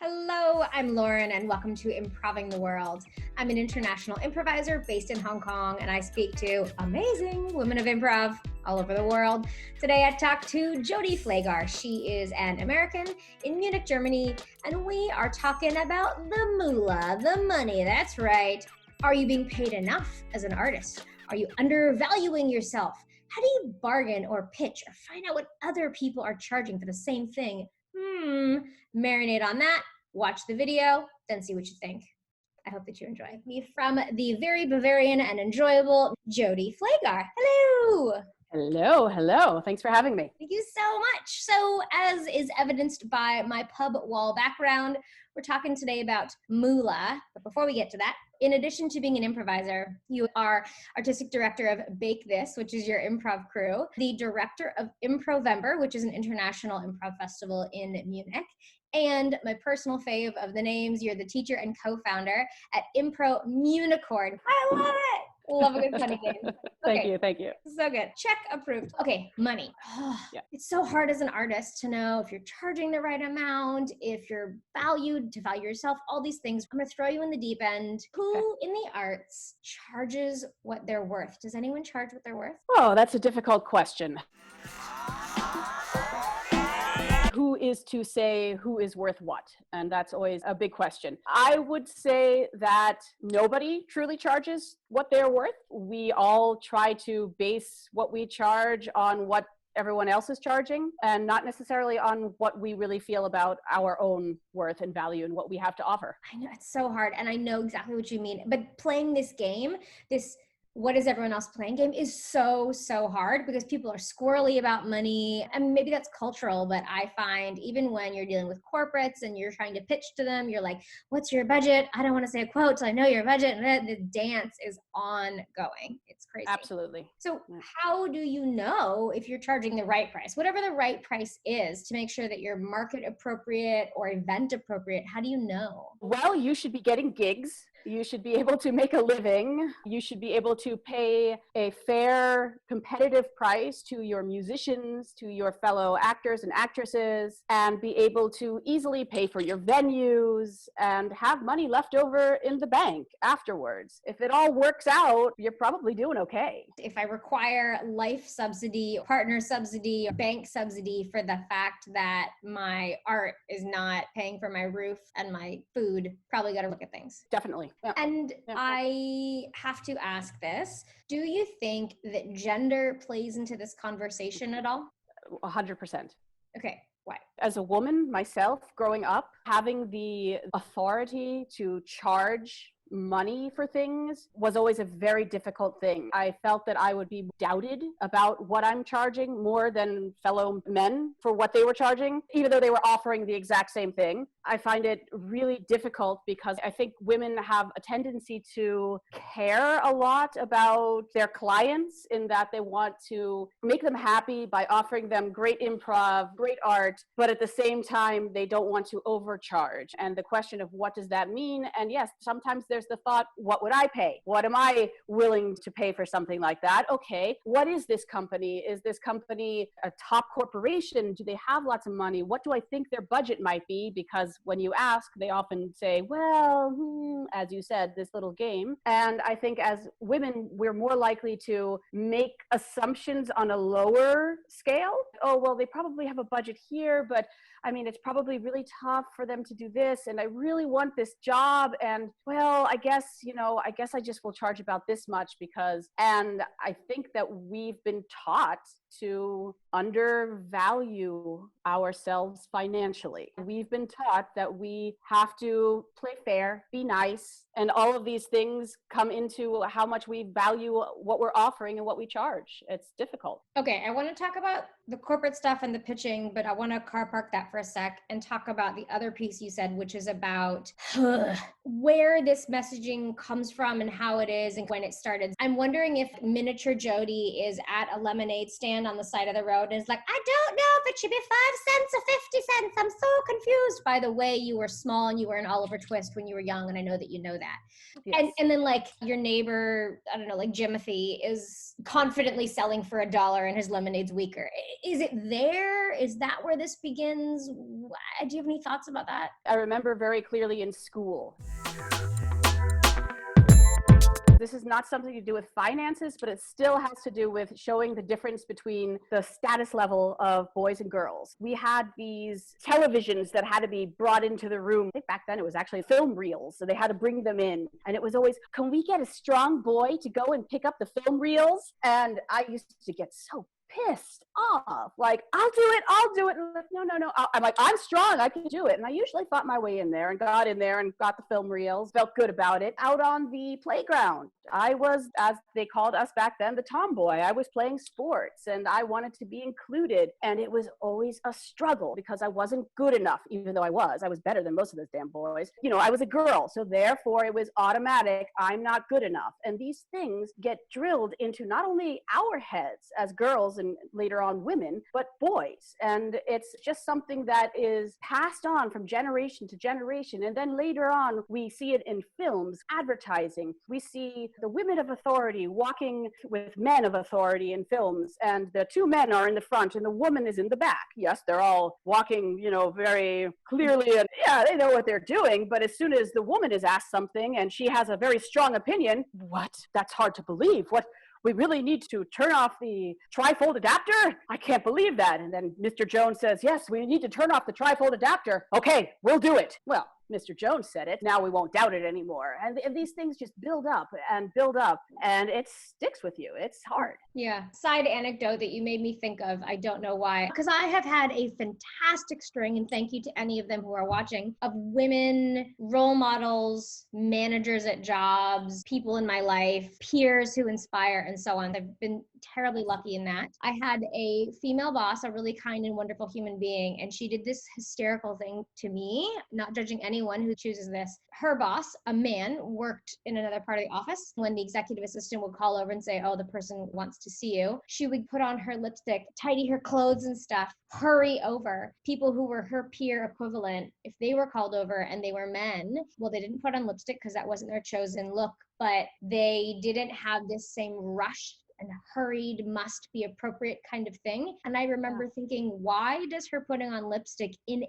Hello, I'm Lauren, and welcome to Improving the World. I'm an international improviser based in Hong Kong, and I speak to amazing women of improv all over the world. Today, I talked to Jodi Pfleghar. She is an American in Munich, Germany, and we are talking about the moolah, the money. That's right. Are you being paid enough as an artist? Are you undervaluing yourself? How do you bargain or pitch or find out what other people are charging for the same thing? Marinate on that, watch the video, then see what you think. I hope that you enjoy. Me from the very Bavarian and enjoyable Jodi Pfleghar. Hello. Hello. Thanks for having me. Thank you so much. So, as is evidenced by my pub wall background, we're talking today about moolah. But before we get to that, in addition to being an improviser, you are artistic director of Bake This, which is your improv crew, the director of Improvember, which is an international improv festival in Munich, and my personal fave of the names, you're the teacher and co-founder at Unicorn. I love it. Love a good funny name. Okay. Thank you. So good. Check approved. Okay, money. Yeah. It's so hard as an artist to know if you're charging the right amount, if you're valued, to value yourself, all these things. I'm going to throw you in the deep end. Who in the arts charges what they're worth? Does anyone charge what they're worth? Oh, that's a difficult question. Who is to say who is worth what? And that's always a big question. I would say that nobody truly charges what they're worth. We all try to base what we charge on what everyone else is charging and not necessarily on what we really feel about our own worth and value and what we have to offer. I know it's so hard, and I know exactly what you mean. But playing this game, this what is everyone else playing game is so hard because people are squirrely about money. And maybe that's cultural, but I find even when you're dealing with corporates and you're trying to pitch to them, you're like, what's your budget? I don't want to say a quote till I know your budget. And the dance is ongoing. It's crazy. Absolutely. So how do you know if you're charging the right price, whatever the right price is, to make sure that you're market appropriate or event appropriate? How do you know? Well, you should be getting gigs. You should be able to make a living. You should be able to pay a fair, competitive price to your musicians, to your fellow actors and actresses, and be able to easily pay for your venues and have money left over in the bank afterwards. If it all works out, you're probably doing okay. If I require life subsidy, partner subsidy, bank subsidy for the fact that my art is not paying for my roof and my food, probably got to look at things. Definitely. Yeah. And I have to ask this. Do you think that gender plays into this conversation at all? 100%. Okay. Why? As a woman myself, growing up, having the authority to charge money for things was always a very difficult thing. I felt that I would be doubted about what I'm charging more than fellow men for what they were charging, even though they were offering the exact same thing. I find it really difficult because I think women have a tendency to care a lot about their clients in that they want to make them happy by offering them great improv, great art, but at the same time, they don't want to overcharge. And the question of what does that mean? And yes, sometimes there's the thought, what would I pay? What am I willing to pay for something like that? Okay, what is this company? Is this company a top corporation? Do they have lots of money? What do I think their budget might be? Because when you ask, they often say, well, as you said, this little game. And I think as women, we're more likely to make assumptions on a lower scale. Oh, well, they probably have a budget here, but I mean, it's probably really tough for them to do this. And I really want this job. And well, I guess I just will charge about this much and I think that we've been taught to undervalue ourselves financially. We've been taught that we have to play fair, be nice, and all of these things come into how much we value what we're offering and what we charge. It's difficult. Okay, I want to talk about the corporate stuff and the pitching, but I want to car park that for a sec and talk about the other piece you said, which is about where this messaging comes from and how it is and when it started. I'm wondering if miniature Jodi is at a lemonade stand on the side of the road and is like, I don't know if it should be 5 cents or 50 cents. I'm so confused by the way you were small and you were an Oliver Twist when you were young. And I know that you know that. Yes. And then like your neighbor, I don't know, like Jimothy is confidently selling for $1 and his lemonade's weaker. Is it there? Is that where this begins? things? Do you have any thoughts about that? I remember very clearly in school. This is not something to do with finances, but it still has to do with showing the difference between the status level of boys and girls. We had these televisions that had to be brought into the room. I think back then it was actually film reels, so they had to bring them in. And it was always, can we get a strong boy to go and pick up the film reels? And I used to get so pissed off. Like, I'll do it. And like, no. I'm like, I'm strong. I can do it. And I usually fought my way in there and got the film reels, felt good about it. Out on the playground, I was, as they called us back then, the tomboy. I was playing sports and I wanted to be included. And it was always a struggle because I wasn't good enough, even though I was better than most of those damn boys. You know, I was a girl. So therefore it was automatic. I'm not good enough. And these things get drilled into not only our heads as girls and later on women, but boys. And it's just something that is passed on from generation to generation. And then later on, we see it in films, advertising. We see the women of authority walking with men of authority in films. And the two men are in the front and the woman is in the back. Yes, they're all walking, very clearly. And yeah, they know what they're doing. But as soon as the woman is asked something and she has a very strong opinion, what? That's hard to believe. What? We really need to turn off the trifold adapter? I can't believe that. And then Mr. Jones says, yes, we need to turn off the trifold adapter. Okay, we'll do it. Well, Mr. Jones said it. Now we won't doubt it anymore. And these things just build up, and it sticks with you. It's hard. Yeah. Side anecdote that you made me think of, I don't know why, because I have had a fantastic string, and thank you to any of them who are watching, of women, role models, managers at jobs, people in my life, peers who inspire, and so on. I've been terribly lucky in that. I had a female boss, a really kind and wonderful human being, and she did this hysterical thing to me, not judging anyone who chooses this. Her boss, a man, worked in another part of the office. When the executive assistant would call over and say, oh, the person wants to see you, she would put on her lipstick, tidy her clothes and stuff, hurry over. People who were her peer equivalent, if they were called over and they were men, well, they didn't put on lipstick because that wasn't their chosen look, but they didn't have this same rush and hurried, must be appropriate kind of thing. And I remember thinking, why does her putting on lipstick in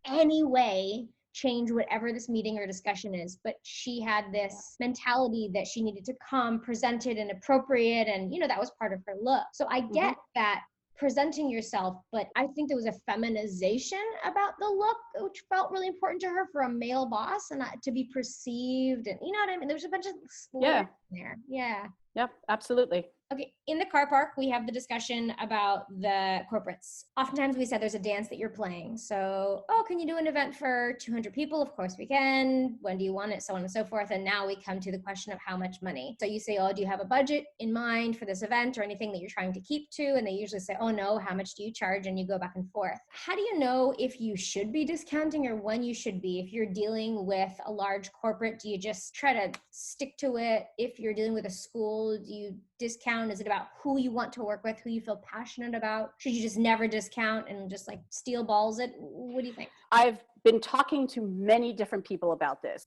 any way change whatever this meeting or discussion is? But she had this mentality that she needed to come presented and appropriate, and that was part of her look. So I get that presenting yourself, but I think there was a feminization about the look, which felt really important to her for a male boss, and to be perceived, and you know what I mean? There's a bunch of slurs in there. Yeah. Yep, absolutely. Okay, in the car park, we have the discussion about the corporates. Oftentimes we said there's a dance that you're playing. So, can you do an event for 200 people? Of course we can. When do you want it? So on and so forth. And now we come to the question of how much money. So you say, do you have a budget in mind for this event or anything that you're trying to keep to? And they usually say, oh no, how much do you charge? And you go back and forth. How do you know if you should be discounting or when you should be? If you're dealing with a large corporate, do you just try to stick to it? If you're dealing with a school, do you discount? Is it about who you want to work with, who you feel passionate about? Should you just never discount and just like steel balls it? What do you think? I've been talking to many different people about this.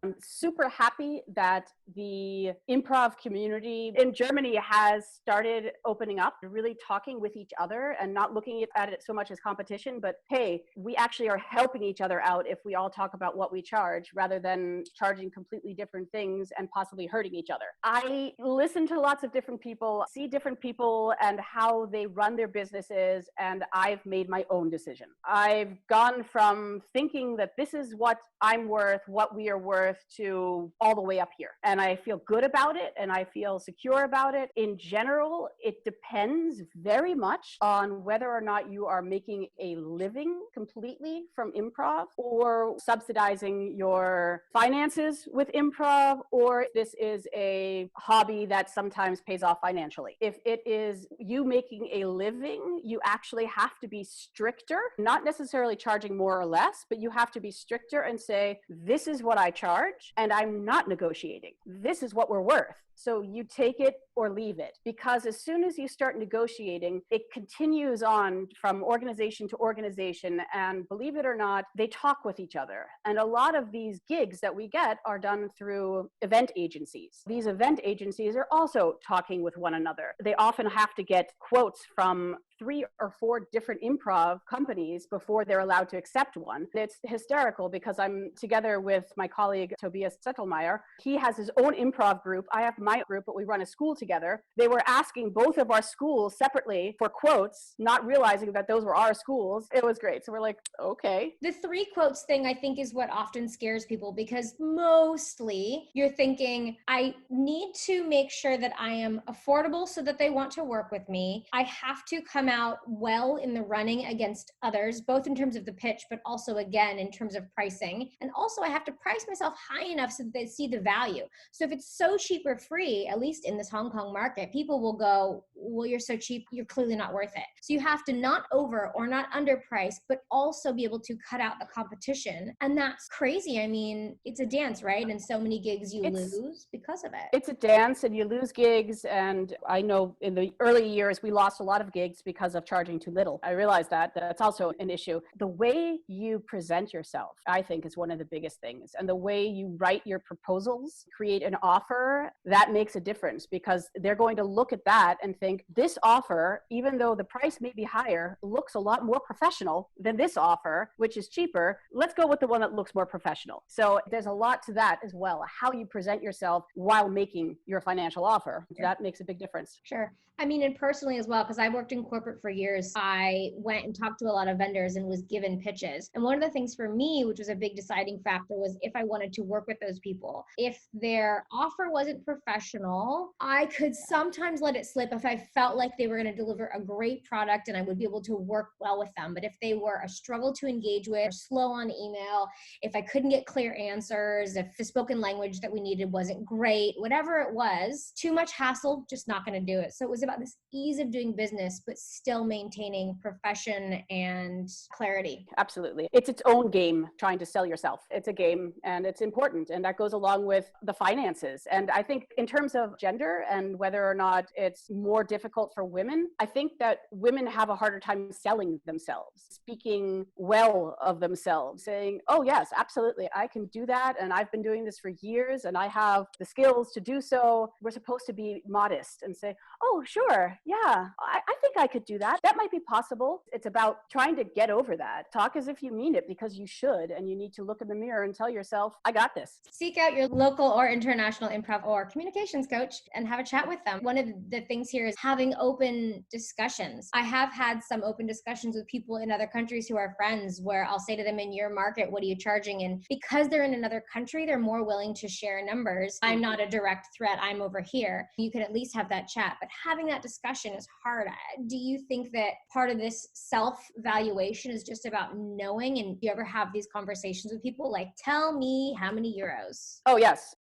I'm super happy that the improv community in Germany has started opening up, really talking with each other and not looking at it so much as competition, but hey, we actually are helping each other out if we all talk about what we charge rather than charging completely different things and possibly hurting each other. I listen to lots of different people, see different people and how they run their businesses, and I've made my own decision. I've gone from thinking that this is what I'm worth, what we are worth, to all the way up here. And I feel good about it and I feel secure about it. In general, it depends very much on whether or not you are making a living completely from improv or subsidizing your finances with improv, or this is a hobby that sometimes pays off financially. If it is you making a living, you actually have to be stricter, not necessarily charging more or less, but you have to be stricter and say, this is what I charge and I'm not negotiating. This is what we're worth. So you take it or leave it, because as soon as you start negotiating, it continues on from organization to organization. And believe it or not, they talk with each other. And a lot of these gigs that we get are done through event agencies. These event agencies are also talking with one another. They often have to get quotes from 3 or 4 different improv companies before they're allowed to accept one. It's hysterical because I'm together with my colleague, Tobias Zettelmeyer. He has his own improv group. I have my group, but we run a school together. They were asking both of our schools separately for quotes, not realizing that those were our schools. It was great. So we're like, okay. The 3 quotes thing, I think, is what often scares people, because mostly you're thinking, I need to make sure that I am affordable so that they want to work with me. I have to come out well in the running against others, both in terms of the pitch, but also, again, in terms of pricing. And also I have to price myself high enough so that they see the value. So if it's so cheap or free, at least in this Hong Kong market, people will go, well, you're so cheap, you're clearly not worth it. So you have to not over or not underprice, but also be able to cut out the competition. And that's crazy. I mean, it's a dance, right? And so many gigs you lose because of it. It's a dance and you lose gigs. And I know in the early years, we lost a lot of gigs because of charging too little. I realize that that's also an issue. The way you present yourself, I think, is one of the biggest things. And the way you write your proposals, create an offer, that makes a difference, because they're going to look at that and think, this offer, even though the price may be higher, looks a lot more professional than this offer, which is cheaper. Let's go with the one that looks more professional. So there's a lot to that as well. How you present yourself while making your financial offer, that makes a big difference. Sure. I mean, and personally as well, because I worked in corporate for years, I went and talked to a lot of vendors and was given pitches. And one of the things for me, which was a big deciding factor, was if I wanted to work with those people. If their offer wasn't professional, I could sometimes let it slip if I felt like they were going to deliver a great product and I would be able to work well with them. But if they were a struggle to engage with, or slow on email, if I couldn't get clear answers, if the spoken language that we needed wasn't great, whatever it was, too much hassle, just not going to do it. So it was about this ease of doing business, but still maintaining profession and clarity. Absolutely. It's its own game trying to sell yourself. It's a game and it's important. And that goes along with the finances. And I think in terms of gender and whether or not it's more difficult for women, I think that women have a harder time selling themselves, speaking well of themselves, saying, oh yes, absolutely, I can do that. And I've been doing this for years and I have the skills to do so. We're supposed to be modest and say, oh, sure, yeah, I think I could do that. That might be possible. It's about trying to get over that. Talk as if you mean it, because you should, and you need to look in the mirror and tell yourself, I got this. Seek out your local or international improv or communications coach and have a chat with them. One of the things here is having open discussions. I have had some open discussions with people in other countries who are friends, where I'll say to them, in your market, what are you charging? And because they're in another country, they're more willing to share numbers. I'm not a direct threat. I'm over here. You can at least have that chat, but having that discussion is hard. Do you think that part of this self-valuation is just about knowing? And do you ever have these conversations with people like, tell me how many euros? Oh, yes.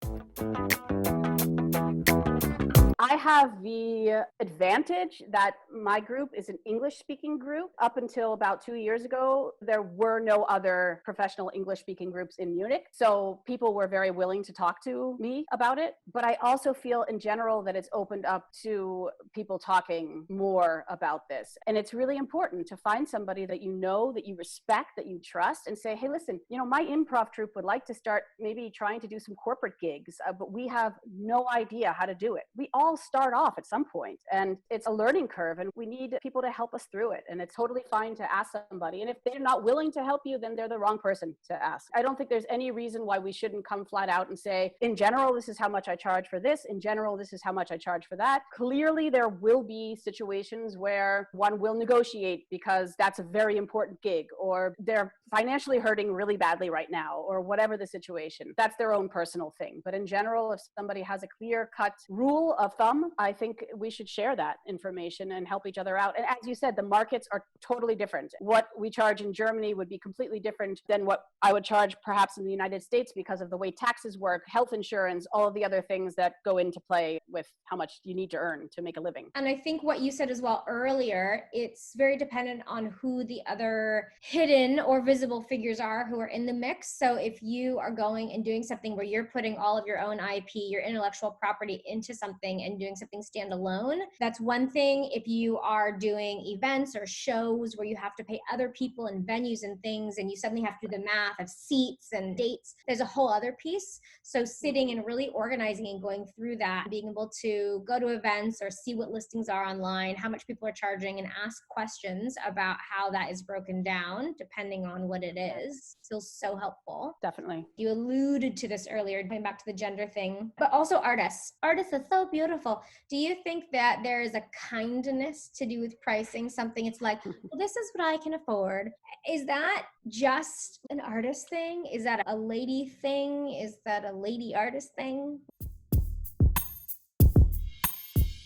I have the advantage that my group is an English-speaking group. Up until about 2 years ago, there were no other professional English-speaking groups in Munich. So people were very willing to talk to me about it. But I also feel in general that it's opened up to people talking more about this. And it's really important to find somebody that you know, that you respect, that you trust, and say, hey, listen, my improv troupe would like to start maybe trying to do some corporate gigs, but we have no idea how to do it. We all start off at some point, and it's a learning curve, and we need people to help us through it. And it's totally fine to ask somebody. And if they're not willing to help you, then they're the wrong person to ask. I don't think there's any reason why we shouldn't come flat out and say, in general, this is how much I charge for this. In general, this is how much I charge for that. Clearly, there will be situations where one will negotiate because that's a very important gig, or they're financially hurting really badly right now, or whatever the situation. That's their own personal thing. But in general, if somebody has a clear-cut rule of thumb, I think we should share that information and help each other out. And as you said, the markets are totally different. What we charge in Germany would be completely different than what I would charge perhaps in the United States, because of the way taxes work, health insurance, all of the other things that go into play with how much you need to earn to make a living. And I think what you said as well earlier, it's very dependent on who the other hidden or visible figures are who are in the mix. So if you are going and doing something where you're putting all of your own IP, your intellectual property into something, and and doing something standalone. That's one thing. If you are doing events or shows where you have to pay other people and venues and things, and you suddenly have to do the math of seats and dates, there's a whole other piece. So sitting and really organizing and going through that, being able to go to events or see what listings are online, how much people are charging, and ask questions about how that is broken down depending on what it is, feels so helpful. Definitely. You alluded to this earlier, going back to the gender thing, but also artists. Artists are so beautiful. Do you think that there is a kindness to do with pricing? Something it's like, well, this is what I can afford. Is that just an artist thing? Is that a lady thing? Is that a lady artist thing?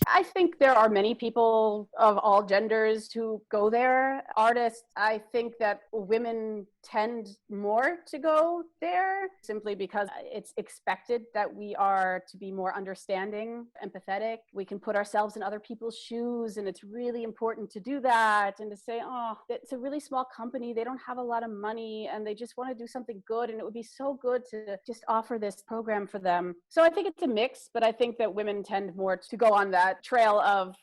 I think there are many people of all genders who go there. Artists, I think that women tend more to go there simply because it's expected that we are to be more understanding, empathetic. We can put ourselves in other people's shoes, and it's really important to do that and to say, oh, it's a really small company. They don't have a lot of money and they just want to do something good. And it would be so good to just offer this program for them. So I think it's a mix, but I think that women tend more to go on that trail of.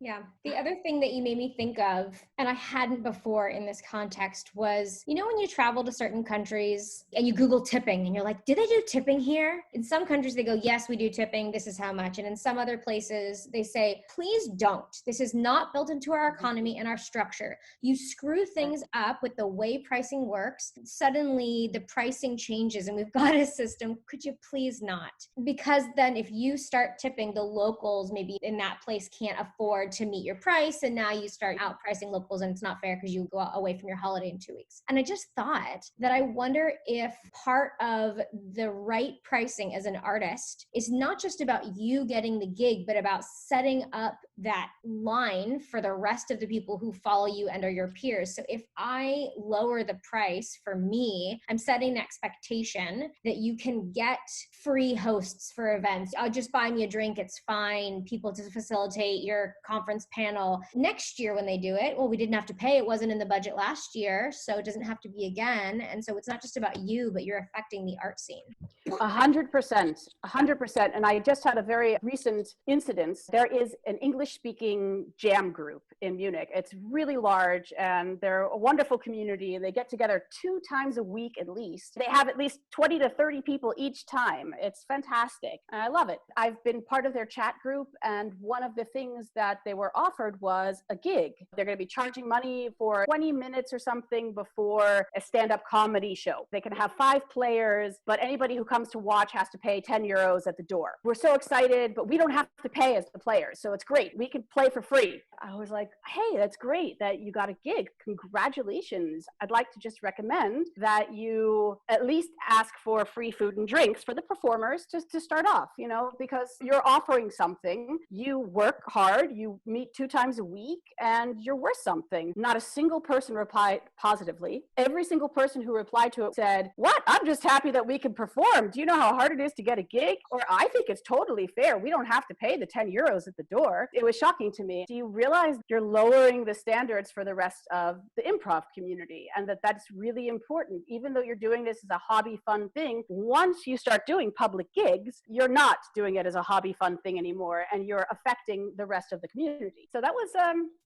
Yeah. The other thing that you made me think of, and I hadn't before in this context, was, you know, when you travel to certain countries and you Google tipping and you're like, do they do tipping here? In some countries, they go, yes, we do tipping. This is how much. And in some other places, they say, please don't. This is not built into our economy and our structure. You screw things up with the way pricing works. Suddenly, the pricing changes and we've got a system. Could you please not? Because then if you start tipping, the locals maybe in that place can't afford to meet your price, and now you start outpricing locals, and it's not fair because you go away from your holiday in 2 weeks. And I just thought that I wonder if part of the right pricing as an artist is not just about you getting the gig, but about setting up that line for the rest of the people who follow you and are your peers. So if I lower the price for me, I'm setting an expectation that you can get free hosts for events. I'll just buy me a drink, it's fine. People to facilitate your conference panel. Next year when they do it, well, we didn't have to pay. It wasn't in the budget last year, so it doesn't have to be again. And so it's not just about you, but you're affecting the art scene. 100%. And I just had a very recent incident. There is an English-speaking jam group in Munich. It's really large and they're a wonderful community. They get together 2 times a week at least. They have at least 20 to 30 people each time. It's fantastic. And I love it. I've been part of their chat group, and one of the things that they were offered was a gig. They're going to be charging money for 20 minutes or something before a stand-up comedy show. They can have 5 players, but anybody who comes to watch has to pay 10 euros at the door. We're so excited, but we don't have to pay as the players. So it's great. We can play for free. I was like, hey, that's great that you got a gig. Congratulations. I'd like to just recommend that you at least ask for free food and drinks for the performers just to start off, you know, because you're offering something. You work hard, you meet 2 times a week, and you're worth something. Not a single person replied positively. Every single person who replied to it said, what? I'm just happy that we can perform. Do you know how hard it is to get a gig? Or I think it's totally fair. We don't have to pay the 10 euros at the door. It was shocking to me. Do you realize you're lowering the standards for the rest of the improv community, and that that's really important? Even though you're doing this as a hobby fun thing, once you start doing public gigs, you're not doing it as a hobby fun thing anymore, and you're affecting the rest of the community. So that was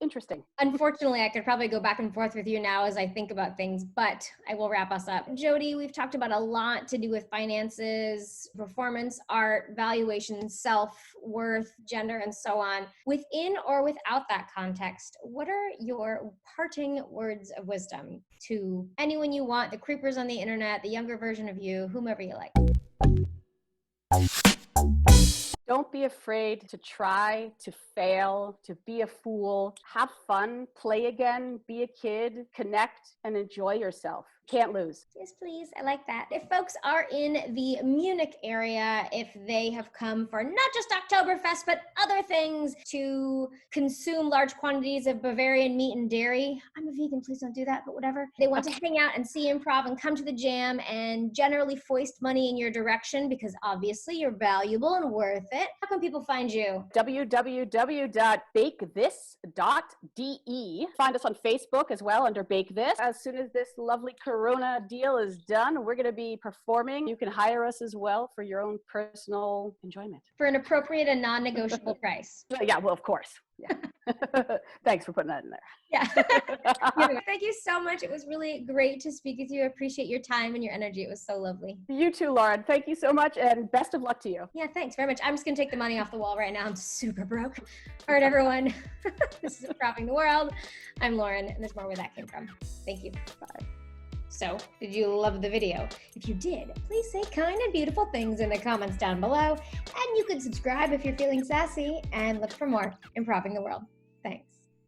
interesting. Unfortunately, I could probably go back and forth with you now as I think about things, but I will wrap us up. Jodi, we've talked about a lot to do with finances, performance, art, valuation, self-worth, gender, and so on. Within or without that context, what are your parting words of wisdom to anyone you want, the creepers on the internet, the younger version of you, whomever you like? Don't be afraid to try, to fail, to be a fool. Have fun, play again, be a kid, connect, and enjoy yourself. Can't lose. Yes, please. I like that. If folks are in the Munich area, if they have come for not just Oktoberfest, but other things to consume large quantities of Bavarian meat and dairy. I'm a vegan, please don't do that, but whatever. They want to hang out and see improv and come to the jam and generally foist money in your direction because obviously you're valuable and worth fit, how can people find you? www.bakethis.de. Find us on Facebook as well under Bake This. As soon as this lovely Corona deal is done, we're going to be performing. You can hire us as well for your own personal enjoyment. For an appropriate and non-negotiable price. Yeah, well, of course. Yeah. Thanks for putting that in there. Yeah. Thank you so much. It was really great to speak with you. I appreciate your time and your energy. It was so lovely. You too, Lauren. Thank you so much, and best of luck to you. Yeah, thanks very much. I'm just going to take the money off the wall right now. I'm super broke. All right, everyone. This is Improving the World. I'm Lauren, and there's more where that came from. Thank you. Bye. So, did you love the video? If you did, please say kind and beautiful things in the comments down below. And you can subscribe if you're feeling sassy and look for more Improving the World. Thanks.